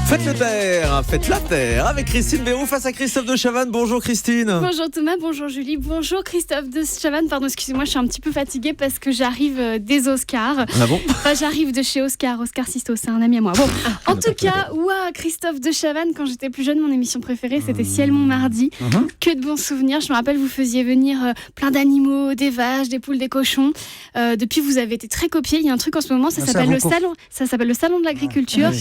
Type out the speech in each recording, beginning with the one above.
Faites le terre, faites la terre avec Christine Béroux face à Christophe de Chavannes. Bonjour Christine. Bonjour Thomas, bonjour Julie, bonjour Christophe de Chavannes. Pardon, excusez-moi, je suis un petit peu fatiguée parce que j'arrive des Oscars. Ah bon? Enfin, j'arrive de chez Oscar Sisto, c'est un ami à moi. Bon, en tout cas, Christophe de Chavannes, quand j'étais plus jeune, mon émission préférée, c'était Ciel mon mardi. Que de bons souvenirs. Je me rappelle, vous faisiez venir plein d'animaux, des vaches, des poules, des cochons. Depuis, vous avez été très copiés. Il y a un truc en ce moment, ça s'appelle le salon de l'agriculture.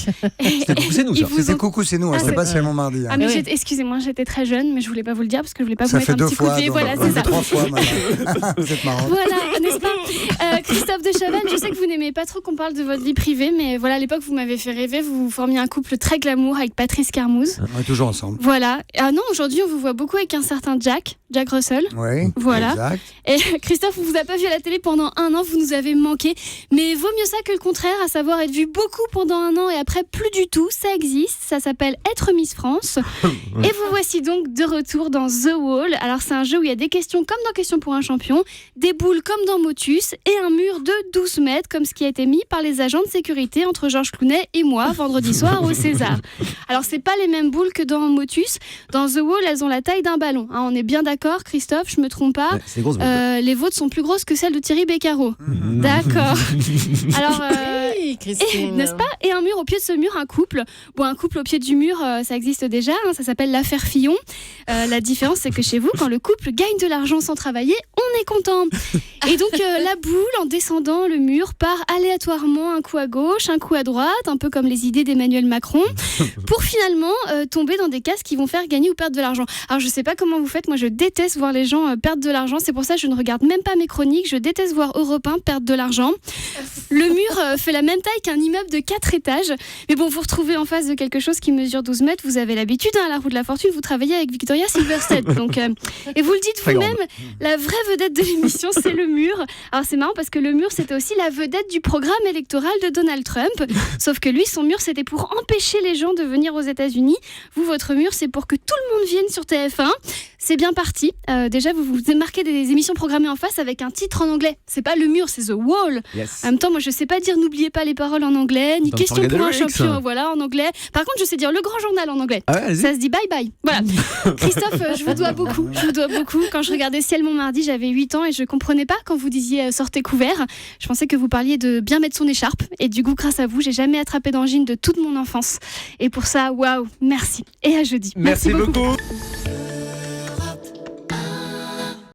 C'est nous ça. C'était coucou, c'est nous, c'est pas seulement mardi. Ah, mais excusez-moi, j'étais très jeune, mais je voulais pas vous le dire parce que je voulais pas vous mettre un petit coup de pied. Voilà, c'est ça. 3 fois maintenant. Vous êtes marrant. Voilà, n'est-ce pas Christophe de Chavannes, je sais que vous n'aimez pas trop qu'on parle de votre vie privée, mais voilà, à l'époque, vous m'avez fait rêver. Vous formiez un couple très glamour avec Patrice Carmouze. On est toujours ensemble. Voilà. Ah non, aujourd'hui, on vous voit beaucoup avec un certain Jack Russell. Oui, voilà. Exact. Et Christophe, on vous a pas vu à la télé pendant 1 an, vous nous avez manqué. Mais vaut mieux ça que le contraire, à savoir être vu beaucoup pendant 1 an et après plus du tout. Ça existe, ça s'appelle Être Miss France. Et vous voici donc de retour dans The Wall. Alors c'est un jeu où il y a des questions comme dans Questions pour un champion, des boules comme dans Motus et un mur de 12 mètres comme ce qui a été mis par les agents de sécurité entre Georges Clooney et moi vendredi soir au César. Alors c'est pas les mêmes boules que dans Motus. Dans The Wall, elles ont la taille d'un ballon. On est bien d'accord, Christophe, je me trompe pas. Ouais, c'est grosse les vôtres sont plus grosses que celles de Thierry Beccaro. D'accord. Alors, n'est-ce pas? Et un mur, au pied de ce mur, un couple. Bon, un couple au pied du mur, ça existe déjà. Ça s'appelle l'affaire Fillon. La différence, c'est que chez vous, quand le couple gagne de l'argent sans travailler, on est content. Et donc, la boule, en descendant le mur, part aléatoirement un coup à gauche, un coup à droite, un peu comme les idées d'Emmanuel Macron, pour finalement tomber dans des cases qui vont faire gagner ou perdre de l'argent. Alors, je sais pas comment vous faites. Moi, je déteste voir les gens perdre de l'argent. C'est pour ça que je ne regarde même pas mes chroniques. Je déteste voir Europe 1 perdre de l'argent. Le mur fait la même taille qu'un immeuble de 4 étages. Mais bon, vous retrouvez en face de quelque chose qui mesure 12 mètres. Vous avez l'habitude, à la roue de la fortune, vous travaillez avec Victoria Silverstedt. Donc, et vous le dites vous-même, la vraie vedette de l'émission, c'est le mur. Alors c'est marrant parce que le mur, c'était aussi la vedette du programme électoral de Donald Trump. Sauf que lui, son mur, c'était pour empêcher les gens de venir aux États-Unis. Vous, votre mur, c'est pour que tout le monde vienne sur TF1. C'est bien parti. Déjà, vous vous marquez des émissions programmées en face avec un titre en anglais. C'est pas le mur, c'est The Wall. Yes. En même temps, moi, je sais pas dire n'oubliez pas les paroles en anglais, ni Don't question forget pour the un lyrics. champion, voilà, en anglais. Par contre, je sais dire le grand journal en anglais. Ah ouais, allez-y. Ça se dit bye bye. Voilà. Christophe, je vous dois beaucoup. Quand je regardais Ciel mon mardi, j'avais 8 ans et je comprenais pas quand vous disiez sortez couvert. Je pensais que vous parliez de bien mettre son écharpe. Et du coup, grâce à vous, j'ai jamais attrapé d'angine de toute mon enfance. Et pour ça, waouh, merci. Et à jeudi. Merci beaucoup.